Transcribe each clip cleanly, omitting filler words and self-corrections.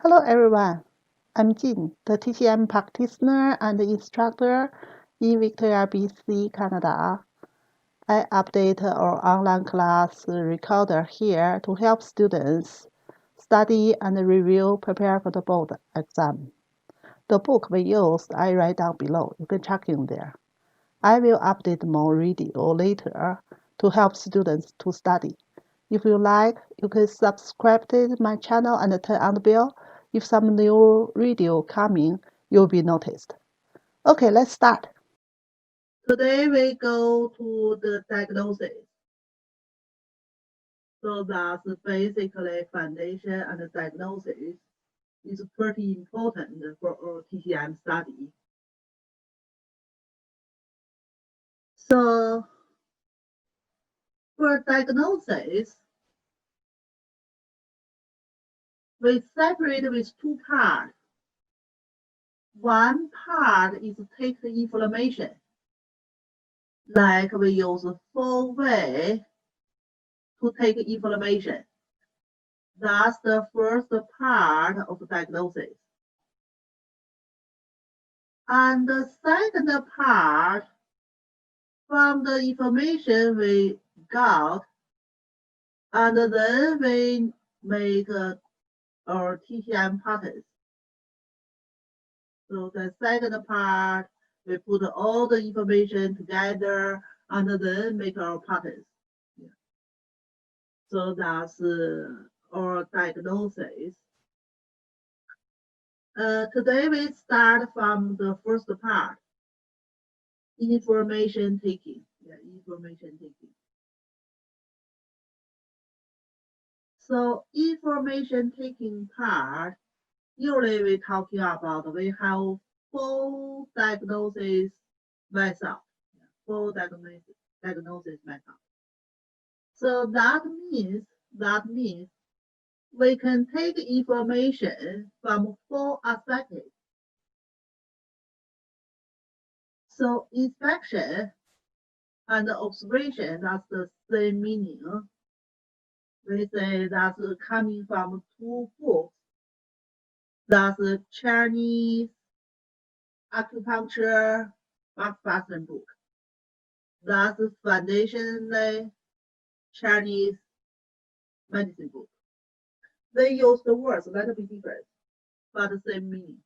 Hello everyone, I'm Jin, the TCM practitioner and instructor in Victoria, BC, Canada. I update our online class recorder here to help students study and review prepare for the board exam. The book we used I write down below. You can check in there. I will update more video later to help students to study. If you like, you can subscribe to my channel and turn on the bell. If some new video coming, you'll be noticed. Okay, let's start. Today we go to the diagnosis. So that's basically foundation and diagnosis is pretty important for our TCM study. So for diagnosis, we separate with two parts. One part is take the inflammation, like we use 4 ways to take inflammation. That's the first part of diagnosis. And the second part, from the information we got, and then we make our TCM patterns. So the second part, we put all the information together and then make our patterns. Yeah. So that's our diagnosis. Today we start from the first part, information taking. Yeah, information taking. So information taking part, usually we're talking about we have 4 diagnosis method. 4 diagnosis method. So that means we can take information from 4 aspects. So inspection and observation, that's the same meaning. We say that's coming from 2 books. That's Chinese Acupuncture Moxibustion book. That's foundationally Chinese medicine book. They use the words a little bit different, but the same meaning.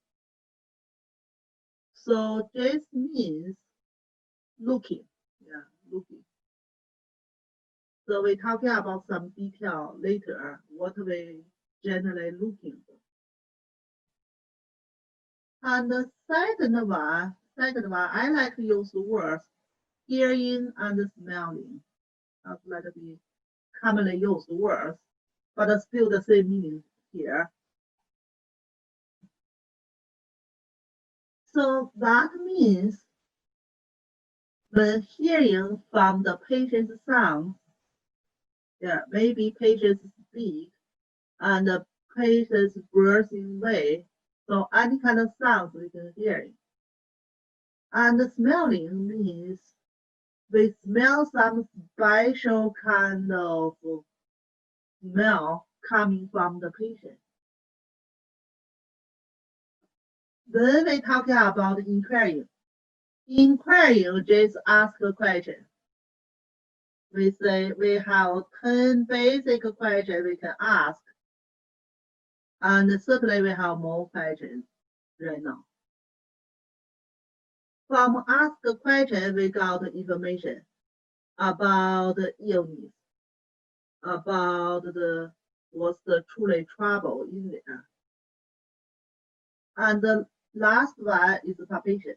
So this means looking. Yeah, looking. So we're talking about some detail later, what we generally looking for. And the second one, I like to use the words hearing and smelling. That's a little bit commonly used words, but still the same meaning here. So that means when hearing from the patient's sound, yeah, maybe patients speak and the patient's breathing way. So any kind of sounds we can hear. And smelling means we smell some special kind of smell coming from the patient. Then we talking about inquiring. Inquiring just ask a question. We say we have 10 basic questions we can ask. And certainly we have more questions right now. From ask a question, we got information about the illness, about what's the truly trouble in there. And the last one is palpation.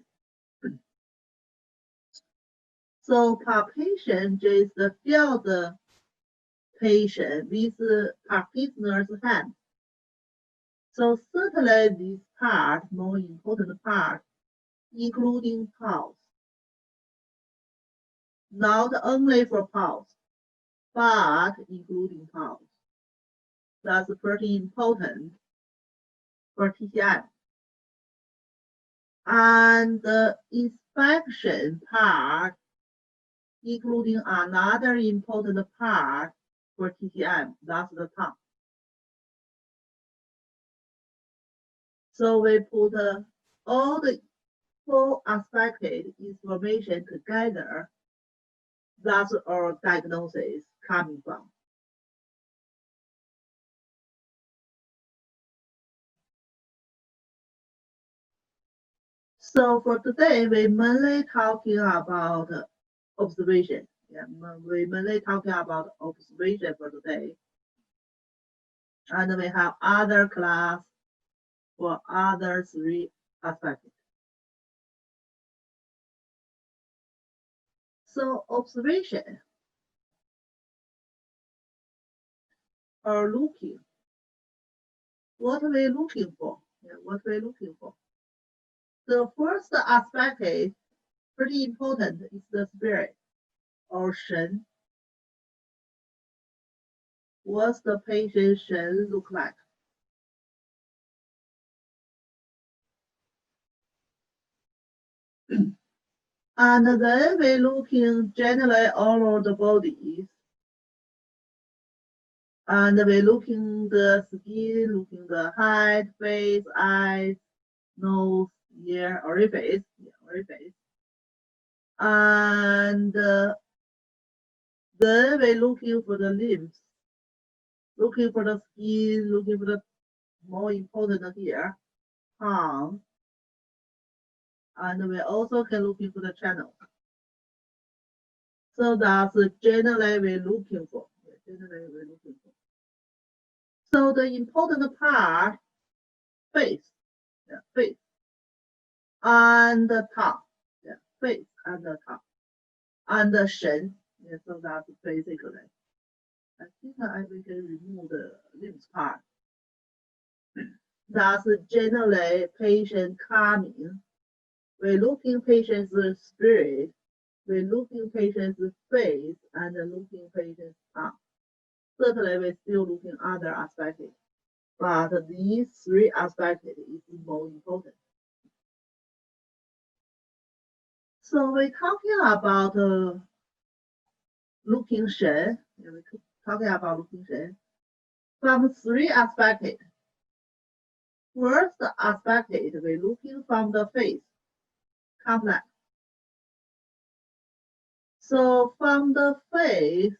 So palpation is feel the patient with the practitioner's hand. So certainly this part, more important part, including pulse. Not only for pulse, but including pulse. That's pretty important for TCM. And the inspection part, including another important part for TCM, that's the tongue. So we put all the full aspected information together. That's our diagnosis coming from. So for today, we mainly talking about observation. Yeah, we mainly talking about observation for today. And we have other class for other three aspects. So observation or looking. What are we looking for? Yeah, what we're looking for. The first aspect is pretty important is the spirit or shen. What's the patient shen look like? And then we're looking generally all over the body. And we're looking the skin, looking the head, face, eyes, nose, ear, orifice. Yeah, orifice. And then we're looking for the limbs, looking for the skin, looking for the more important here, tongue. And we also can looking for the channel. So that's generally we're looking for. Generally we're looking for. So the important part, face, yeah, face, and the tongue, yeah, face and the tongue, and the shen. Yeah, so that's basically. I think we can remove the limbs part. That's generally patient coming. We're looking patient's spirit, we're looking patient's face, and looking patient's tongue. Certainly, we're still looking other aspects, but these three aspects is more important. So we're talking about looking shen. We're talking about looking shen from three aspects. First aspect, we're looking from the face, complex. So from the face,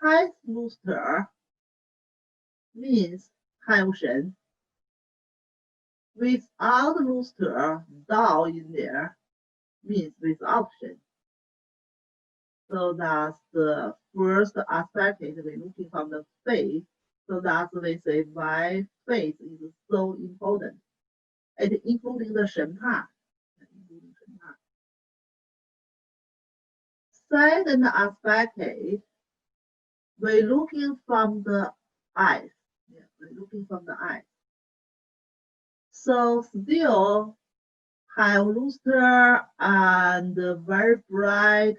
high luster means 还有神. Without luster, Dao in there means without Shen. So that's the first aspect we're looking from the face. So that's we say why face is so important. And including the Shen part. Second aspect is we're looking from the eyes. Yeah, we're looking from the eyes. So still have luster and very bright.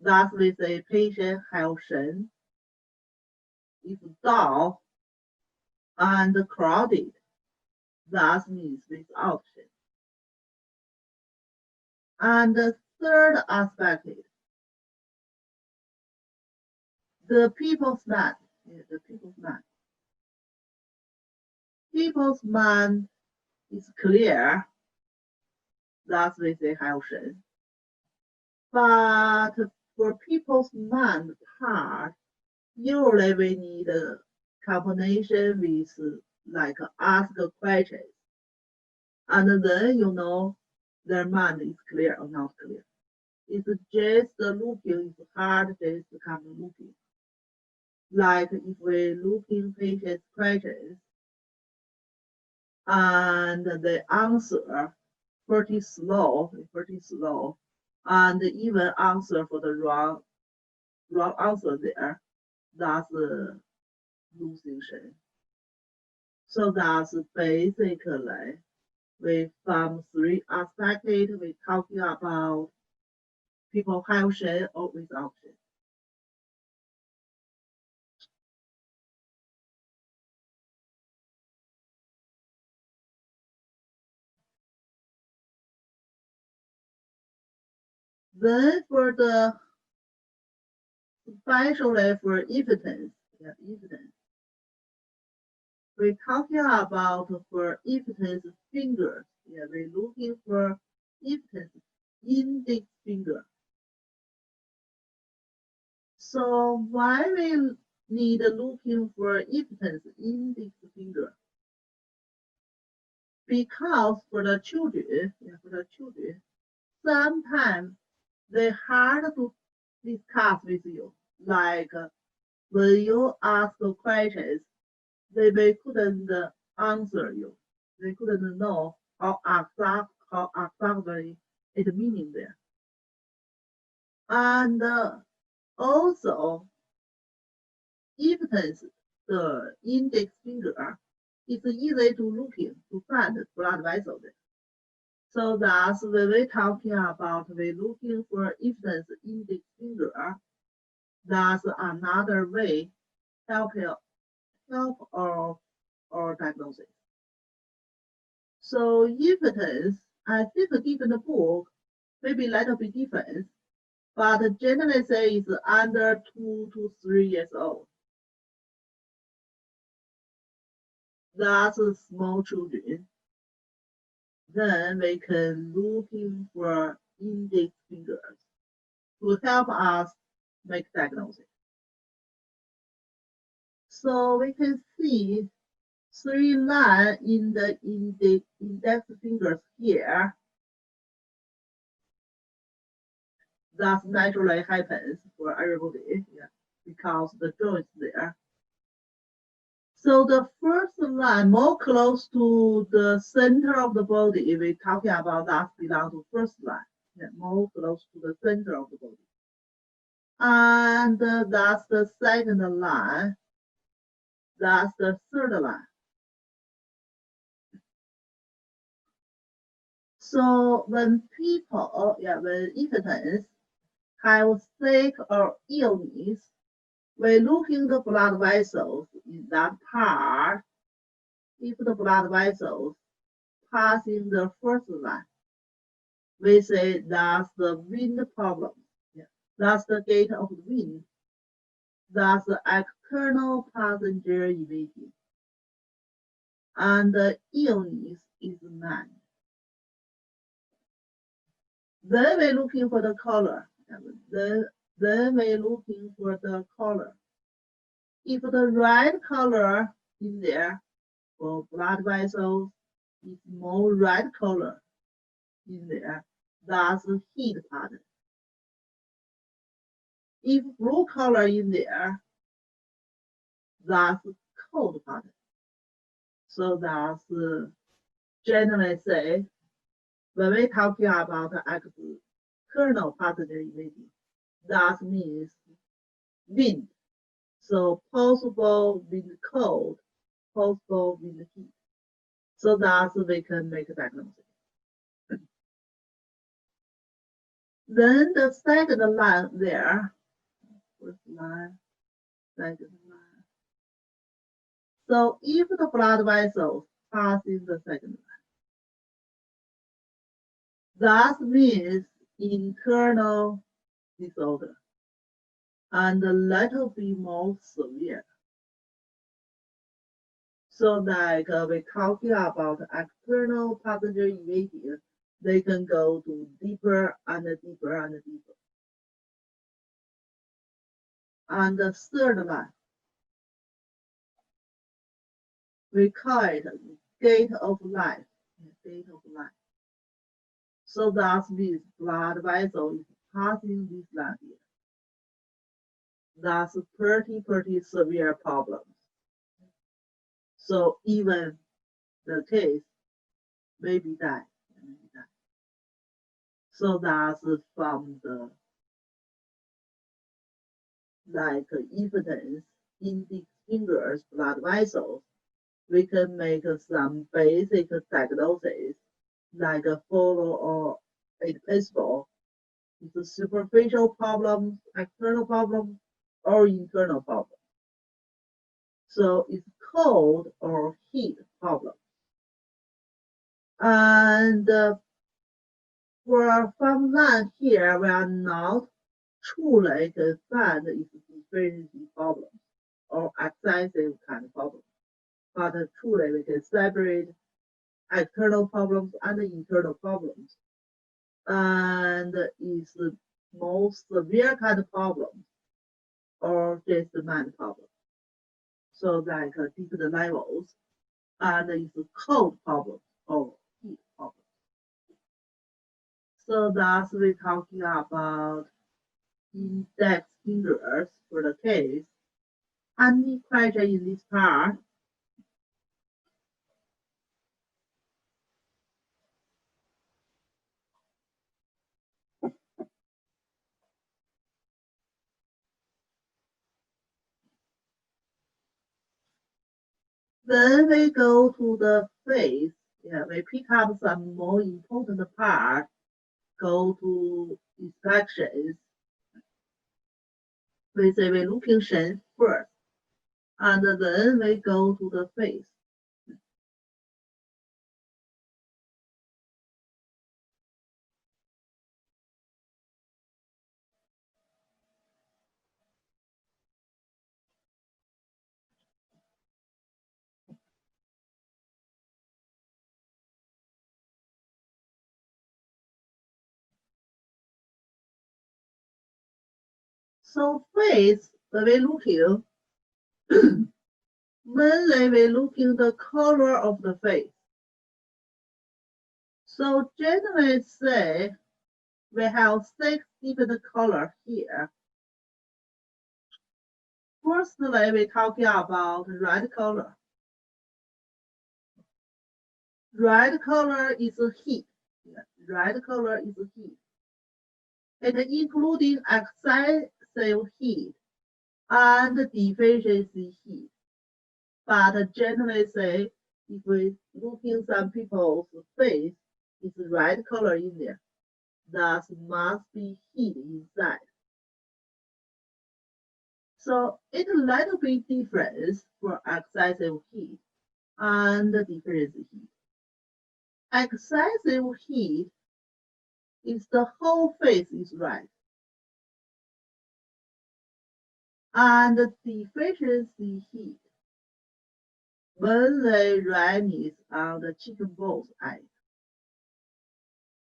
That with a patient have shen. If dull and crowded, that means without shen. And the third aspect is the people's mind. Yeah, the people's mind. People's mind is clear. That's with a have shen. But for people's mind part, usually we need a combination with like ask questions. And then you know their mind is clear or not clear. It's just looking, it's hard just to come looking. Like if we're looking patient's questions and the answer pretty slow, and even answer for the wrong answer there, that's losing shen. So that's basically we from three aspects we're talking about people have shen or without shen. Then for the especially for evidence, yeah, evidence. we're talking about for impotence fingers. Yeah, we're looking for impotence index finger. So why we need looking for impotence index finger? Because for the children, sometimes they hard to discuss with you. Like when you ask questions, they couldn't answer you. They couldn't know how exactly it meaning there. And also, impotence, the index finger, is easy to looking to find blood vessels. So that's when we're talking about we're looking for impotence index finger. That's another way help or diagnosis. So impotence, I think given the book, maybe a little bit different, but generally say it's under 2 to 3 years old. That's small children. Then we can looking for index fingers to help us make diagnosis. So we can see 3 lines in the index fingers here. That naturally happens for everybody, yeah, because the joints there. So the first line, more close to the center of the body, we're talking about that belong to first line, yeah, more close to the center of the body. And that's the second line. That's the third line. So when people, when impotents have sick or illness, we're looking the blood vessels in that part. If the blood vessels passing the first line, we say that's the wind problem. Yeah. That's the gate of the wind. That's the external passenger evading. And the illness is man. Then we're looking for the color. Then we're looking for the color. If the red color in there for blood vessels is more red color in there, that's the heat pattern. If blue color in there, that's cold pattern. So that's generally say when we're talking about external passenger evading, that means wind. So possible wind cold, possible wind heat. So that we can make a diagnosis. Then the second line there, first line, second line. So if the blood vessels pass in the second line, that means internal disorder and a little bit more severe. So like we're talking about external passenger evading, they can go to deeper and deeper and deeper. And the third line, we call it gate of life. Gate of life. So that means blood vessel is passing this line here. That's pretty severe problem. So even the case maybe die. So that's from the like impotence index fingers blood vessels, we can make some basic diagnosis like follow or admissible. It's a superficial problem, external problem, or internal problem. So it's cold or heat problem. And for some line here, we are not truly find it's deficiency problem or excessive kind of problem. but truly we can separate external problems and internal problems. And is the most severe kind of problem or just the mind problem. So like different levels, and it's a cold problem or heat problem. So that's we're talking about index fingers for the case. Any question in this part? Then we go to the face. Yeah, we pick up some more important part. Go to inspections. We say we're looking shen first, and then we go to the face. So face, when we looking, mainly we looking the color of the face. So generally say we have 6 different colors here. Firstly, we're talking about red color. Red color is a heat. Yeah, red color is a heat. And including excessive heat and deficiency heat. But generally say, if we looking some people's face, it's red color in there. That must be heat inside. So it's a little bit difference for excessive heat and deficiency heat. Excessive heat is the whole face is red. And deficiency heat, mainly redness on the chicken bones eye,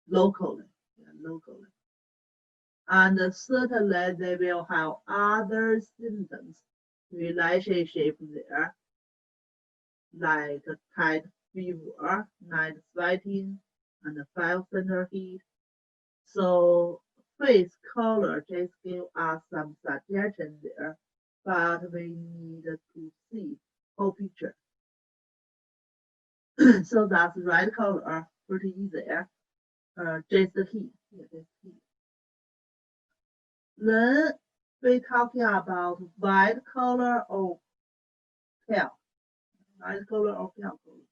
locally, yeah, locally. And certainly they will have other symptoms relationship there, like tight fever, night sweating, and 5 center heat. So face color just give us some suggestion there, but we need to see whole picture. So that's red color, pretty easy. Just the heat. Yeah, just heat. Then we're talking about white color or pale. White color or pale color.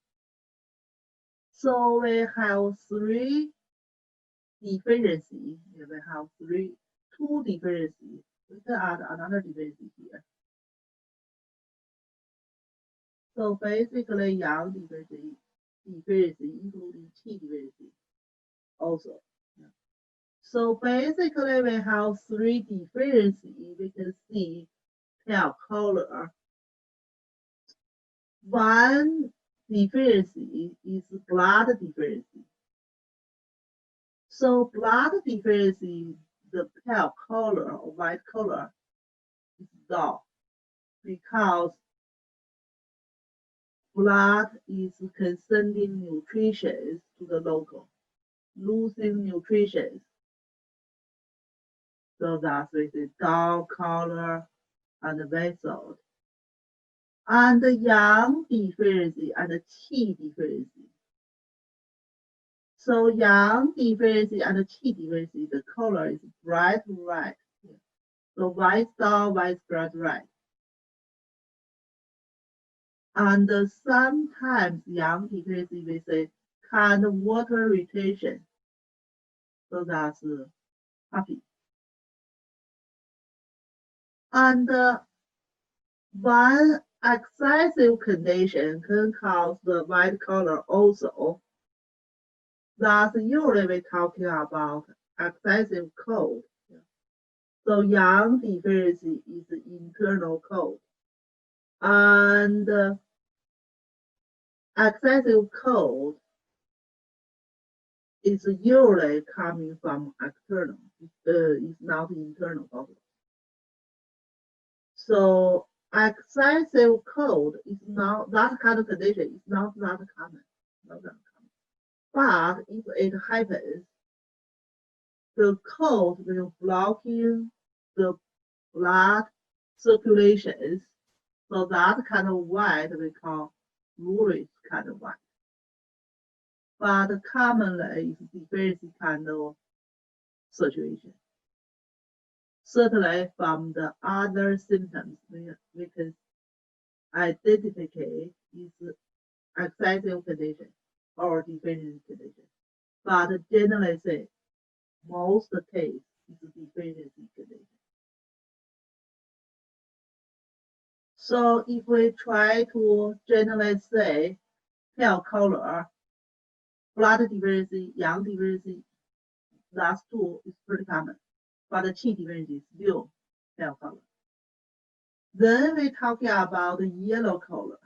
So we have 3 deficiency. Yeah, we have 2 deficiency. We can add another deficiency here. So basically, yang deficiency, including qi deficiency also. Yeah. So basically, we have 3 deficiencies. We can see pale color. One deficiency is blood deficiency. So blood deficiency, the pale color or white color is dull because blood is sending nutrition to the local, losing nutrition. So that's with the dull color and vessel. And the yang deficiency and the qi deficiency. So yang deficiency and qi deficiency, the color is bright red. So white star, white bright red. And sometimes yang deficiency we say kind of water retention. So that's happy. And one excessive condition can cause the white color also. That's usually we're talking about excessive cold. So yang deficiency is internal cold. And excessive cold is usually coming from external, it's not internal body. So excessive cold is not that kind of condition is not that common, not that common. But if it happens, the cold will blocking the blood circulations. So that kind of white we call bluish kind of white. But commonly it's different kind of situation. Certainly from the other symptoms we can identify is excessive condition or deficiency condition. But generally say most case is deficiency condition. So if we try to generally say pale color, blood deficiency, yang deficiency, last two is pretty common, but the qi deficiency is still pale color. Then we're talking about yellow color.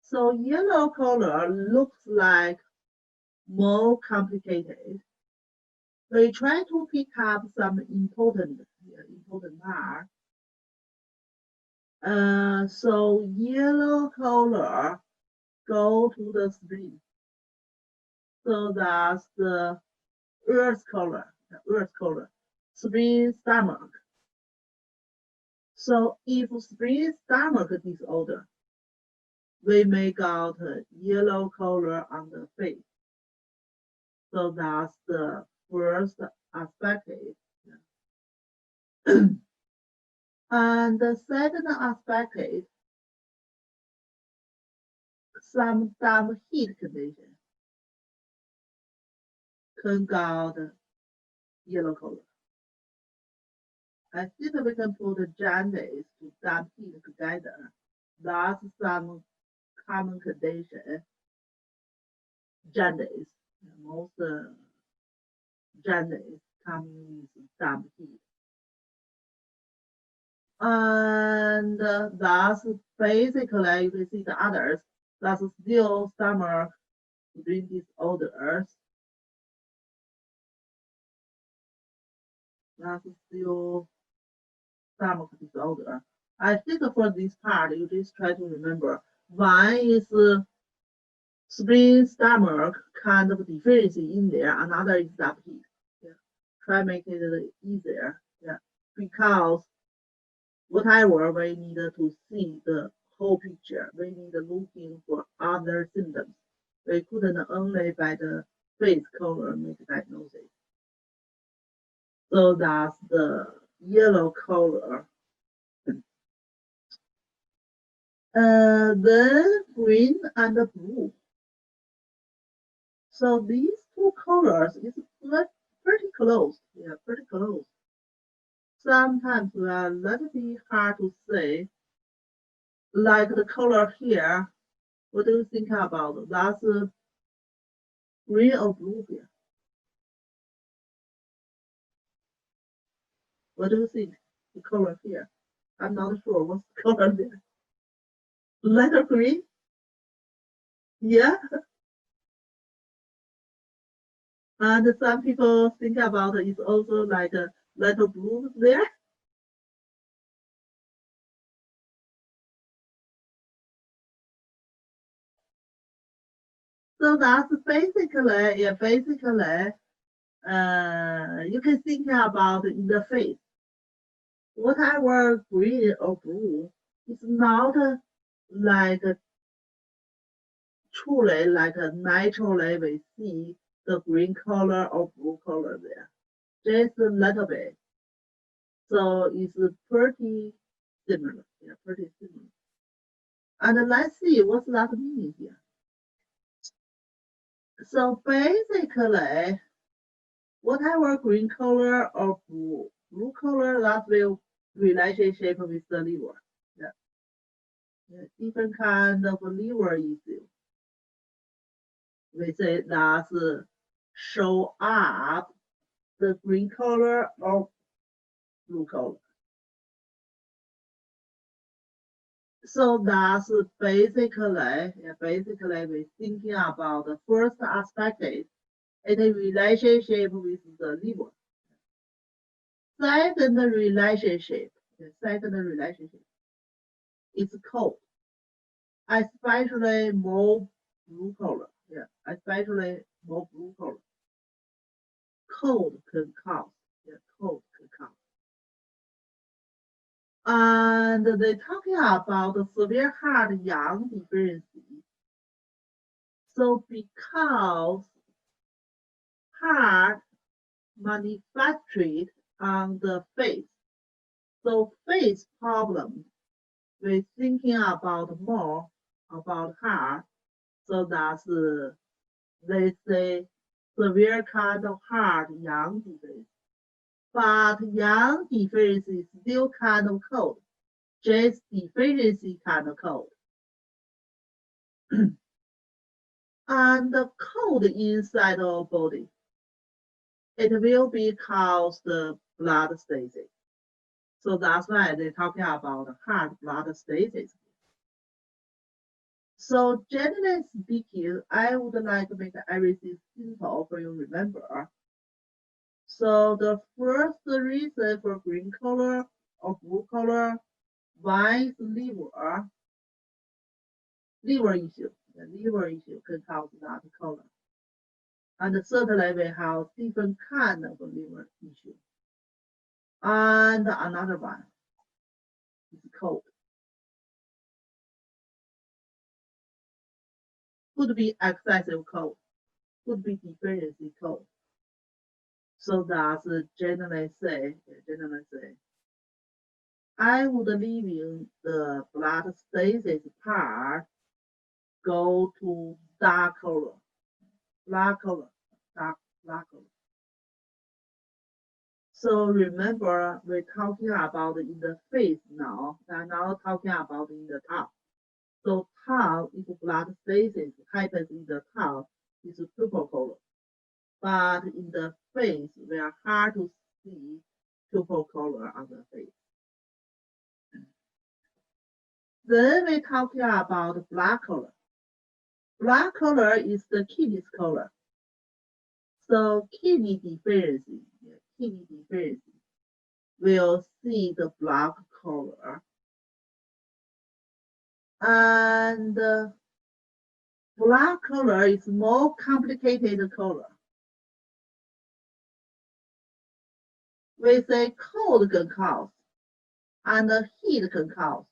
So yellow color looks like more complicated. We try to pick up some important part. So yellow color go to the spleen. So that's the earth color, spleen stomach. So if spleen stomach disorder, we make out yellow color on the face. So that's the first aspect. And the second aspect is some dumb heat condition can cause yellow color. I think we can put jaundice to dumb heat together. That's some common condition. Jaundice, most jaundice coming with dumb heat. And that's basically, you can see the others, that's still stomach spleen disorders. That's still stomach disorder. I think for this part, you just try to remember one is spleen stomach kind of deficiency in there, another is dumb heat. Yeah. Try make it easier. Yeah. Because whatever we need to see the whole picture, we need looking for other symptoms. We couldn't only by the face color make diagnosis. So that's the yellow color. Then green and blue. So these two colors is pretty close. Yeah, pretty close. Sometimes they are a little bit hard to say. Like the color here, what do you think about? That's green or blue here? What do you think? The color here. I'm not sure what's the color there. Lighter green? Yeah. And some people think about it's also like a lighter blue there. So that's basically, yeah, you can think about in the face. Whatever green or blue, it's not like truly like naturally we see the green color or blue color there. Just a little bit. So it's pretty similar. Yeah, pretty similar. And let's see what's that meaning here. So basically, whatever green color or blue color, that will relationship with the liver. Yeah. Yeah, different kind of liver issue. We say that's show up the green color or blue color. So that's basically we're thinking about the first aspect is a relationship with the liver. Second relationship is cold, especially more blue color. Yeah, especially more blue color. Cold can cause. Yeah, cold can cause. And they're talking about the severe heart yang deficiency. So because heart manufactured on the face, so face problem, we're thinking about more about heart. So that's they say severe kind of heart yang deficiency. But yang deficiency is still kind of cold. Just deficiency kind of cold. And the cold inside our body, it will be cause the blood stasis. So that's why they're talking about heart blood stasis. So generally speaking, I would like to make everything simple for you to remember. So the first reason for green color or blue color, why is liver issue. The liver issue can cause that color. And certainly we have different kind of liver issue. And another one is cold. Could be excessive cold, could be deficiency cold. So that's generally say, I would leave the blood stasis part, go to dark color, dark color, dark color. So remember, we're talking about in the face now, and now talking about in the top. So top, if blood stasis happens in the top, is purple color. But in the face, we are hard to see purple color on the face. Then we're talking about black color. Black color is the kidney's color. So kidney deficiency will see the black color. And black color is more complicated color. We say cold can cause, and heat can cause,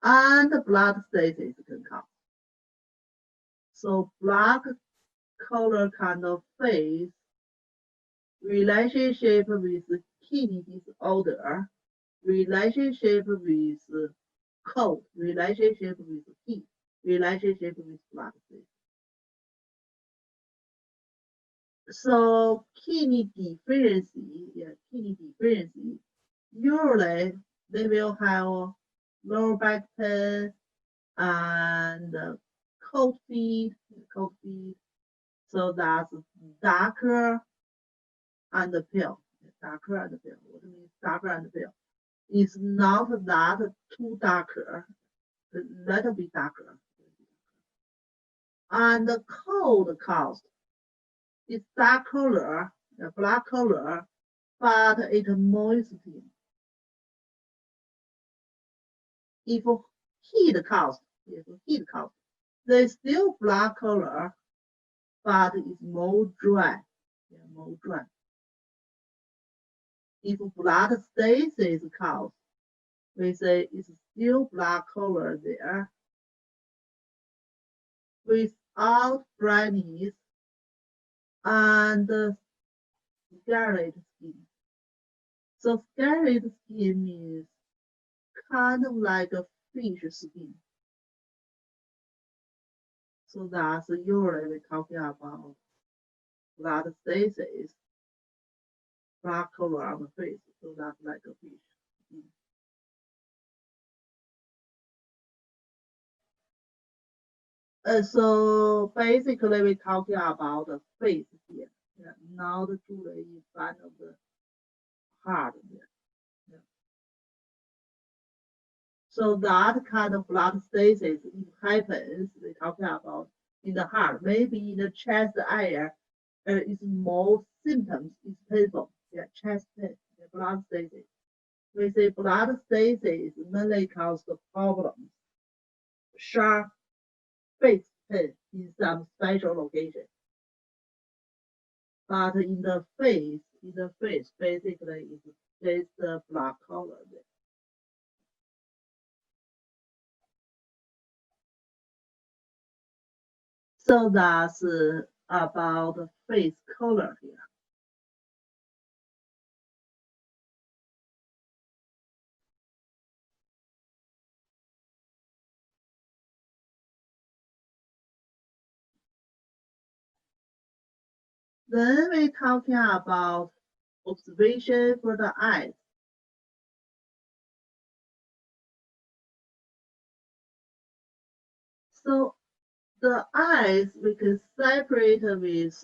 and blood stasis can cause. So black color kind of face relationship with kidney disorder, relationship with cold, relationship with heat, relationship with blood stasis. So kidney deficiency, usually they will have lower back pain and cold feet. So that's darker and pale. Darker and pale. What means darker and pale? It's not that too darker, a little bit darker. And the cold cause is dark color, black color, but it moistening. If heat cause, they still black color, but it's more dry. If blood stasis cause, we say it's still black color there, without dryness and scarlet skin. So scarlet skin means kind of like a fish skin. So that's usually we're talking about blood stasis, black color on the face. So that's like a fish skin. So basically we're talking about the face here. Yeah, not truly in front of the heart there. Yeah. So that kind of blood stasis, it happens, we're talking about in the heart, maybe in the chest area, is more symptoms, is painful, yeah, chest pain, yeah, blood stasis. We say blood stasis mainly cause the problems, sharp face pain in some special location. But in the face, basically it's just the blood color there. So that's about the face color here. Then we're talking about observation for the eyes. So the eyes we can separate with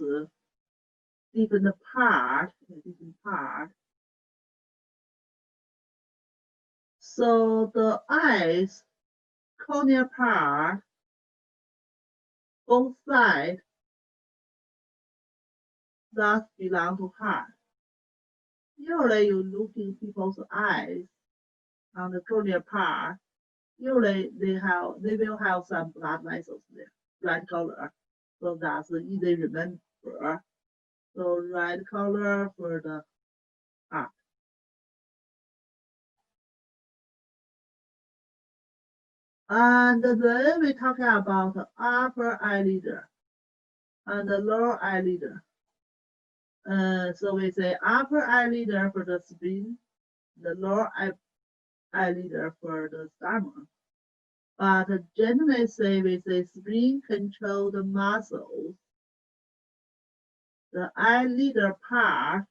different part. So the eyes, cornea part, both sides, that belong to heart. Usually you look in people's eyes on the cornea part, usually they will have some blood vessels there, red color. So that's easy to remember. So red color for the heart. And then we're talking about the upper eyelid and the lower eyelid. So we say upper eyelid for the spleen, the lower eyelid for the stomach. But generally say we say spleen control the muscles. The eyelid part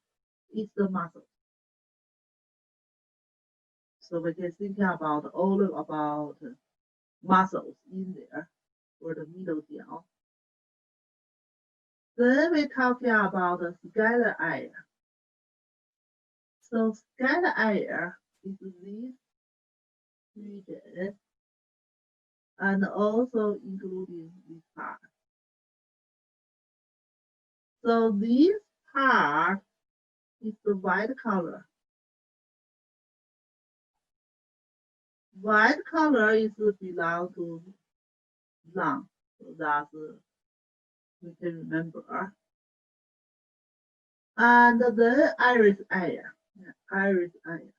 is the muscle. So we can think about all about muscles in there for the middle jaw. Then we're talking about the scalar area. So scalar area is this region and also including this part. So this part is the white color. White color is belong to lung. So that's we can remember. And the iris area. Iris area.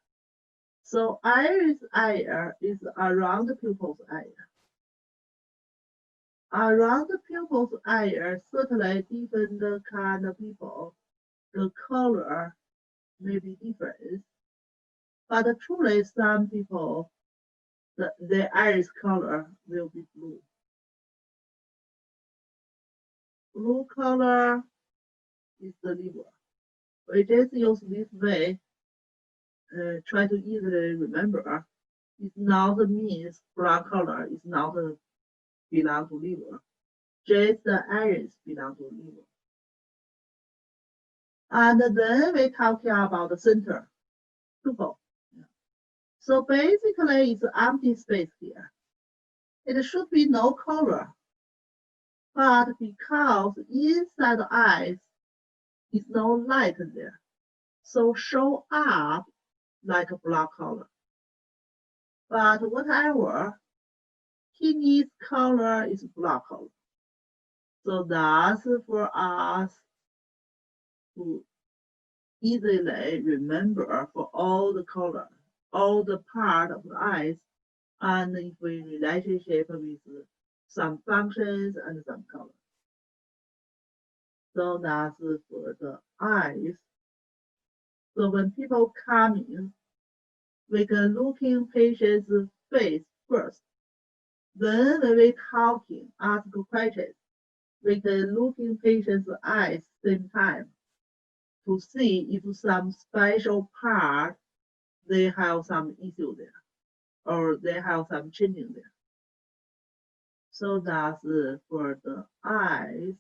So iris area is around the pupil's area. Around the pupil's area, certainly different kind of people, the color may be different. But truly some people, the iris color will be blue. Blue color is the liver. We just use this way, try to easily remember. It's not means brown color is not belong to liver. Just the iris belong to liver. And then we're talking about the center, pupil. So basically it's empty space here. It should be no color. But because inside the eyes is no light there, so show up like a black color. But whatever, kidney's color is black color. So that's for us to easily remember for all the color, all the part of the eyes, and if we relationship with some functions and some color. So that's for the eyes. So when people come in, we can look in patient's face first. Then when we talking, ask questions, we can look in patient's eyes same time to see if some special part they have some issue there or they have some changing there. So that's for the eyes.